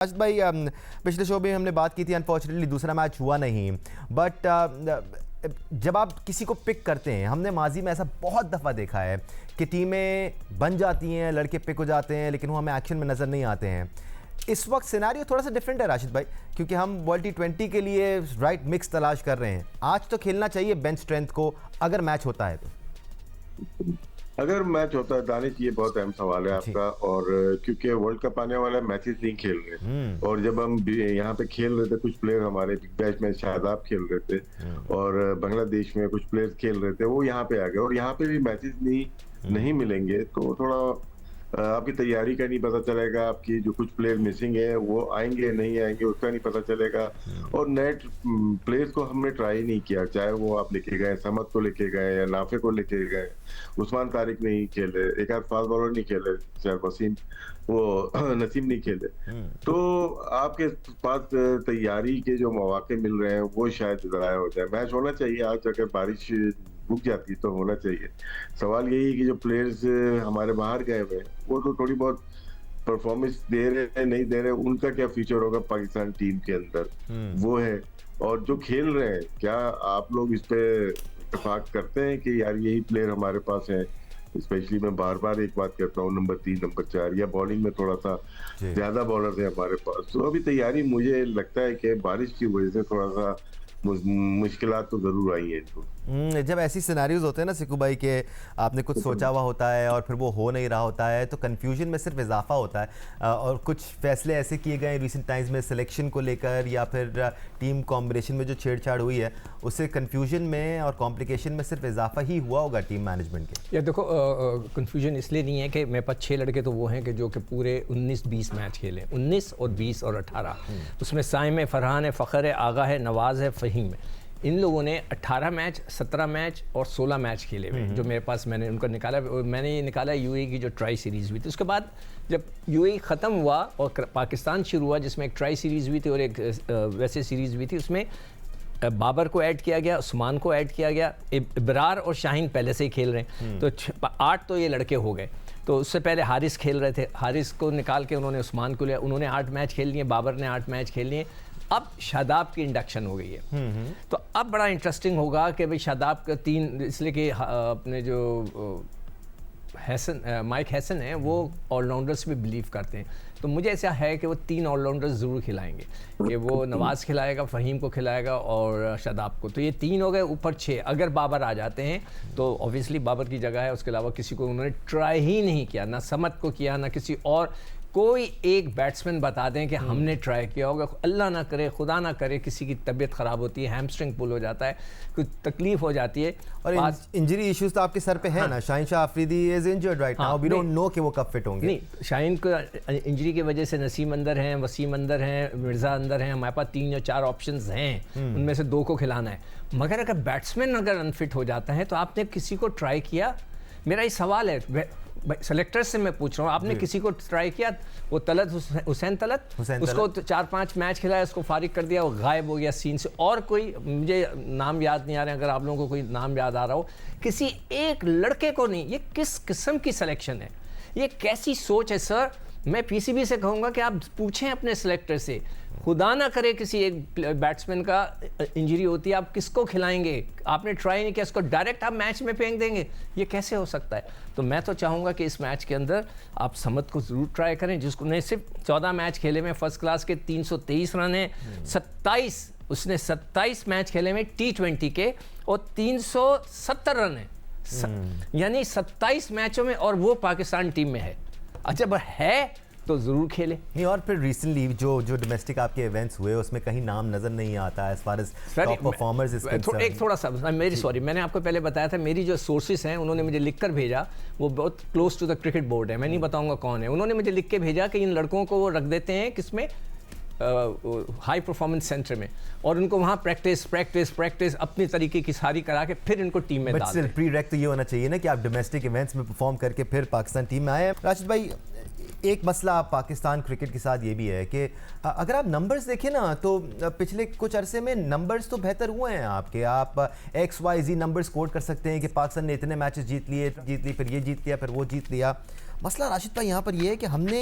राशिद भाई, पिछले शो में हमने बात की थी, अनफॉर्चुनेटली दूसरा मैच हुआ नहीं, बट जब आप किसी को पिक करते हैं, हमने माजी में ऐसा बहुत दफ़ा देखा है कि टीमें बन जाती हैं, लड़के पिक हो जाते हैं, लेकिन वो हमें एक्शन में नज़र नहीं आते हैं। इस वक्त सिनेरियो थोड़ा सा डिफरेंट है राशिद भाई, क्योंकि हम वर्ल्ड T20 के लिए राइट मिक्स तलाश कर रहे हैं। आज तो खेलना चाहिए बेंच स्ट्रेंथ को, अगर मैच होता है तो। अगर मैच होता है दानिश, ये बहुत अहम सवाल है आपका। और क्योंकि वर्ल्ड कप आने वाला मैचेस नहीं खेल रहे, और जब हम यहाँ पे खेल रहे थे, कुछ प्लेयर हमारे बिग बैश में शादाब खेल रहे थे और बांग्लादेश में कुछ प्लेयर्स खेल रहे थे, वो यहाँ पे आ गए और यहाँ पे भी मैचेस नहीं मिलेंगे, तो थोड़ा आपकी तैयारी का नहीं पता चलेगा। आपकी जो कुछ प्लेयर मिसिंग है वो आएंगे नहीं आएंगे उसका नहीं पता चलेगा। और नए प्लेयर्स को हमने ट्राई नहीं किया, चाहे वो आप लेके गए समद को लेके गए या नाफे को लेके गए, उस्मान तारिक नहीं खेले, एक आध फास्ट बॉलर नहीं खेले, शायद वसीम वो नसीम नहीं खेले। तो आपके पास तैयारी के जो मौके मिल रहे हैं वो शायद ज़ाया हो जाए। मैच होना चाहिए आज, अगर बारिश रुक जाती तो होना चाहिए। सवाल यही है कि जो प्लेयर्स हमारे बाहर गए हुए वो तो थोड़ी बहुत परफॉर्मेंस दे रहे हैं, नहीं दे रहे, उनका क्या फ्यूचर होगा पाकिस्तान टीम के अंदर, वो है। और जो खेल रहे हैं, क्या आप लोग इस पे इत्तेफाक करते हैं कि यार यही प्लेयर हमारे पास है? स्पेशली मैं बार बार एक बात कहता हूँ, नंबर 3 नंबर 4 या बॉलिंग में थोड़ा सा ज्यादा बॉलर है हमारे पास। तो अभी तैयारी मुझे लगता है कि बारिश की वजह से थोड़ा सा मुश्किलात तो जरूर आई है इनको। जब ऐसी सिनेरियोज होते हैं ना सिकू भाई, के आपने कुछ सोचा हुआ होता है और फिर वो हो नहीं रहा होता है, तो कन्फ्यूजन में सिर्फ इजाफा होता है। और कुछ फैसले ऐसे किए गए रिसेंट टाइम्स में सिलेक्शन को लेकर या फिर टीम कॉम्बिनेशन में जो छेड़छाड़ हुई है, उससे कन्फ्यूजन में और कॉम्प्लिकेशन में सिर्फ इजाफा ही हुआ होगा टीम मैनेजमेंट के। या देखो, कन्फ्यूजन इसलिए नहीं है कि मेरे पास 6 लड़के तो वो हैं कि जो कि पूरे 19-20 मैच खेले, 19 और 20 और 18। उसमें साइम है, फरहान है, फ़खर है, आगा है, नवाज़ है, फ़हीम है। इन लोगों ने 18 मैच, 17 मैच और 16 मैच खेले हुए, जो मेरे पास मैंने उनको निकाला। मैंने ये निकाला यूएई की जो ट्राई सीरीज़ हुई थी। उसके बाद जब यूएई ख़त्म हुआ और पाकिस्तान शुरू हुआ, जिसमें एक ट्राई सीरीज़ हुई थी और एक वैसे सीरीज़ हुई थी, उसमें बाबर को ऐड किया गया, उस्मान को ऐड किया गया, इब्रार और शाहीन पहले से ही खेल रहे हैं, तो 8 तो ये लड़के हो गए। तो उससे पहले हारिस खेल रहे थे, हारिस को निकाल के उन्होंने उस्मान को लिया, उन्होंने 8 मैच खेल लिए, बाबर ने 8 मैच खेल लिए। अब शादाब की इंडक्शन हो गई है, तो अब बड़ा इंटरेस्टिंग होगा कि भाई शादाब का 3, इसलिए कि अपने जो माइक हैसन है वो ऑलराउंडर्स पे बिलीव करते हैं, तो मुझे ऐसा है कि वो 3 ऑलराउंडर्स ज़रूर खिलाएंगे, कि वो नवाज़ खिलाएगा, फ़हीम को खिलाएगा और शादाब को। तो ये 3 हो गए, ऊपर 6। अगर बाबर आ जाते हैं तो ऑब्वियसली बाबर की जगह है, उसके अलावा किसी को उन्होंने ट्राई ही नहीं किया, ना समद को किया, ना किसी और। कोई एक बैट्समैन बता दें कि हमने ट्राई किया होगा, अल्लाह ना करे, खुदा ना करे, किसी की तबीयत ख़राब होती है, हैमस्ट्रिंग पुल हो जाता है, कुछ तकलीफ हो जाती है। और इंजरी इश्यूज तो आपके सर पे है ना। Shaheen Shah Afridi is injured right now, we don't know कि वो कब फिट होंगे। नहीं, शाहीन को इंजरी की वजह से नसीम अंदर हैं, वसीम अंदर हैं, मिर्ज़ा अंदर हैं, हमारे पास 3 या 4 ऑप्शंस हैं, उनमें से 2 को खिलाना है। मगर अगर बैट्समैन अगर अनफिट हो जाता है तो आपने किसी को ट्राई किया? मेरा ये सवाल है सेलेक्टर से, मैं पूछ रहा हूँ, आपने किसी को ट्राई किया? वो हुसैन तलत उसको 4-5 मैच खिलाया, उसको फारिग कर दिया, वो गायब हो गया सीन से। और कोई मुझे नाम याद नहीं आ रहे, अगर आप लोगों को कोई नाम याद आ रहा हो, किसी एक लड़के को नहीं। ये किस किस्म की सिलेक्शन है? ये कैसी सोच है सर? मैं पीसीबी से कहूँगा कि आप पूछें अपने सिलेक्टर से, खुदा ना करे किसी एक बैट्समैन का इंजरी होती है, आप किसको खिलाएंगे? आपने ट्राई नहीं किया, इसको डायरेक्ट आप मैच में फेंक देंगे? ये कैसे हो सकता है? तो मैं तो चाहूँगा कि इस मैच के अंदर आप समद को ज़रूर ट्राई करें, जिसको ने सिर्फ 14 मैच खेले में फर्स्ट क्लास के 323 रन हैं, 27 उसने 27 मैच खेले में T20 के और 370 रन हैं, यानी 27 मैचों में, और वो पाकिस्तान टीम में है। अच्छा, अब है तो ज़रूर खेले। नहीं, और फिर रिसेंटली जो डोमेस्टिक आपके इवेंट्स हुए उसमें कहीं नाम नज़र नहीं आता as far as top performers is concern. एक थोड़ा सा मैंने आपको पहले बताया था, मेरी जो सोर्सेस हैं उन्होंने मुझे लिख कर भेजा, वो बहुत close to the cricket board है, मैं नहीं बताऊंगा कौन है। उन्होंने मुझे लिख के भेजा कि इन लड़कों को वो रख देते हैं किसमें, हाई परफॉर्मेंस सेंटर में, और उनको वहाँ प्रैक्टिस अपनी तरीके की सारी करा के फिर इनको टीम में डाल दें। प्री रैक तो ये होना चाहिए ना कि आप डोमेस्टिक इवेंट्स में परफॉर्म करके फिर पाकिस्तान टीम में आए। राशिद भाई, एक मसला पाकिस्तान क्रिकेट के साथ ये भी है कि अगर आप नंबर्स देखें ना, तो पिछले कुछ अरसे में नंबर्स तो बेहतर हुए हैं आपके। आप XYZ नंबर स्कोर कर सकते हैं कि पाकिस्तान ने इतने मैचेस जीत लिए, फिर ये जीत लिया, फिर वो जीत लिया। मसला राशिद भाई यहाँ पर ये है कि हमने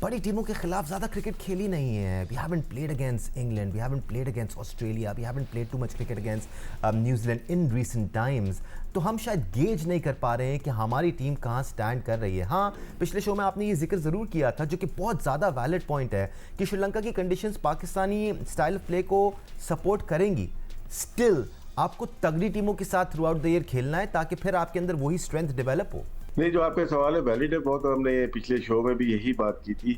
बड़ी टीमों के खिलाफ ज़्यादा क्रिकेट खेली नहीं है. We haven't played against England, we haven't played against Australia, we haven't played too much cricket against New Zealand in recent times. तो हम शायद गेज नहीं कर पा रहे हैं कि हमारी टीम कहाँ स्टैंड कर रही है. हाँ, पिछले शो में आपने ये जिक्र ज़रूर किया था, जो कि बहुत ज़्यादा वैलिड पॉइंट है, कि श्रीलंका की conditions Pakistani style of play को सपोर्ट करेंगी. स्टिल आपको तगड़ी टीमों के साथ थ्रू आउट द ईयर खेलना है ताकि फिर आपके अंदर वही स्ट्रेंथ डेवलप हो. नहीं, जो आपका सवाल है वैलिड है बहुत. हमने पिछले शो में भी यही बात की थी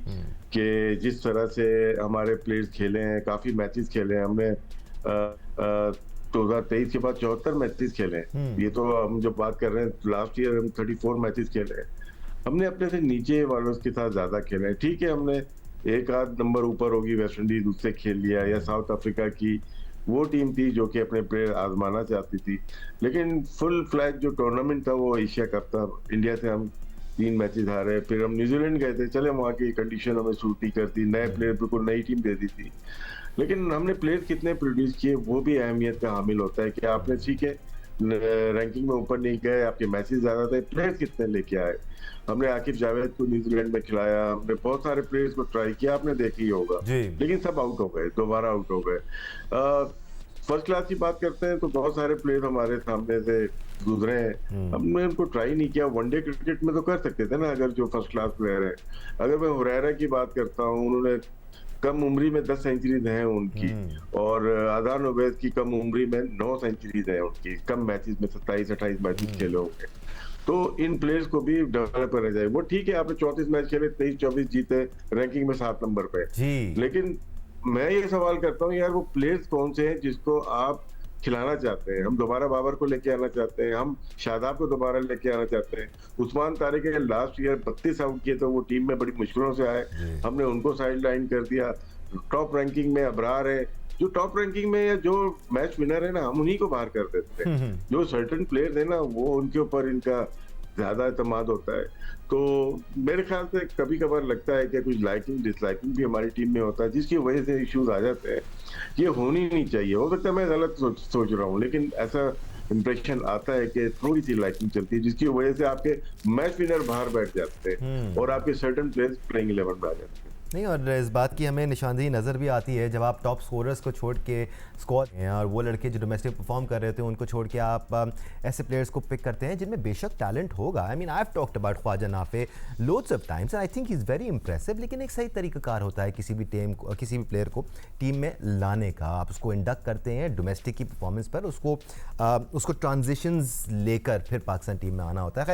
कि जिस तरह से हमारे प्लेयर्स खेले हैं, काफी मैचेस खेले हैं हमने. 2023 के बाद 74 मैचेस खेले हैं. ये तो हम जब बात कर रहे हैं, लास्ट ईयर हम 34 मैचेस खेले हैं. हमने अपने से नीचे वालों के साथ ज्यादा खेले हैं. ठीक है, हमने एक आध नंबर ऊपर होगी वेस्ट इंडीज, उससे खेल लिया, या साउथ अफ्रीका की वो टीम थी जो कि अपने प्लेयर आजमाना चाहती थी. लेकिन फुल फ्लैग जो टूर्नामेंट था वो एशिया कप था. इंडिया से हम 3 मैचेस हारे. फिर हम न्यूजीलैंड गए थे, चले वहाँ की कंडीशन हमें सूट नहीं करती, नए प्लेयर को नई टीम दे दी थी. लेकिन हमने प्लेयर कितने प्रोड्यूस किए वो भी अहमियत का हामिल होता है. कि आपने सीखे रैंकिंग में ऊपर नहीं गए, आपके मैचेस ज्यादा थे, प्लेयर्स कितने लेके आए. हमने आकिब जावेद को न्यूजीलैंड में खिलाया, हमने बहुत सारे प्लेयर्स को ट्राई किया, आपने देखा ही होगा, लेकिन सब आउट हो गए, दोबारा आउट हो गए. फर्स्ट क्लास की बात करते हैं तो बहुत सारे प्लेयर हमारे सामने से गुजरे हैं, हमने उनको ट्राई नहीं किया. वनडे क्रिकेट में तो कर सकते थे ना, अगर जो फर्स्ट क्लास प्लेयर है. अगर मैं हुरैरा की बात करता हूँ, उन्होंने कम उम्री में 10 सेंचुरीज हैं उनकी, और अदनान ओवैस की कम उम्री में 9 सेंचुरीज हैं उनकी, कम मैचेस में 27-28 मैचेस खेले होंगे. तो इन प्लेयर्स को भी डेवलप करना चाहिए. वो ठीक है, आपने 34 मैच खेले, 23-24 जीते, रैंकिंग में 7 नंबर पे. लेकिन मैं ये सवाल करता हूँ यार, वो प्लेयर्स कौन से हैं जिसको आप खिलाना चाहते हैं? हम दोबारा बाबर को लेके आना चाहते हैं, हम शादाब को दोबारा लेके आना चाहते हैं. उस्मान तारिक के लास्ट ईयर 32 आउट किए तो वो टीम में बड़ी मुश्किलों से आए, हमने उनको साइड लाइन कर दिया. टॉप रैंकिंग में अबरार है, जो टॉप रैंकिंग में या जो मैच विनर है ना, हम उन्हीं को बाहर कर देते हैं. जो सर्टेन प्लेयर है ना, वो उनके ऊपर इनका ज्यादा एतमाद होता है. तो मेरे ख्याल से कभी कभार लगता है कि कुछ लाइकिंग डिसलाइकिंग भी हमारी टीम में होता है, जिसकी वजह से इश्यूज आ जाते हैं. ये होनी नहीं चाहिए. हो सकता है मैं गलत सोच रहा हूँ, लेकिन ऐसा इंप्रेशन आता है कि थोड़ी सी लाइकिंग चलती है, जिसकी वजह से आपके मैच विनर बाहर बैठ जाते हैं और आपके सर्टेन प्लेयर्स प्लेइंग 11 में आ जाते हैं. नहीं, और इस बात की हमें निशानदेही नज़र भी आती है जब आप टॉप स्कोरर्स को छोड़ के स्क्वाड हैं, और वो लड़के जो डोमेस्टिक परफॉर्म कर रहे थे उनको छोड़ के आप ऐसे प्लेयर्स को पिक करते हैं जिनमें बेशक टैलेंट होगा. I mean, I have talked about Khawaja Nafay loads of times and I think he is very impressive. लेकिन एक सही तरीकाकार होता है किसी भी प्लेयर को टीम में लाने का. आप उसको इंडक्ट करते हैं डोमेस्टिक की परफॉर्मेंस पर, उसको ट्रांजिशंस लेकर फिर पाकिस्तान टीम में आना होता है. खैर,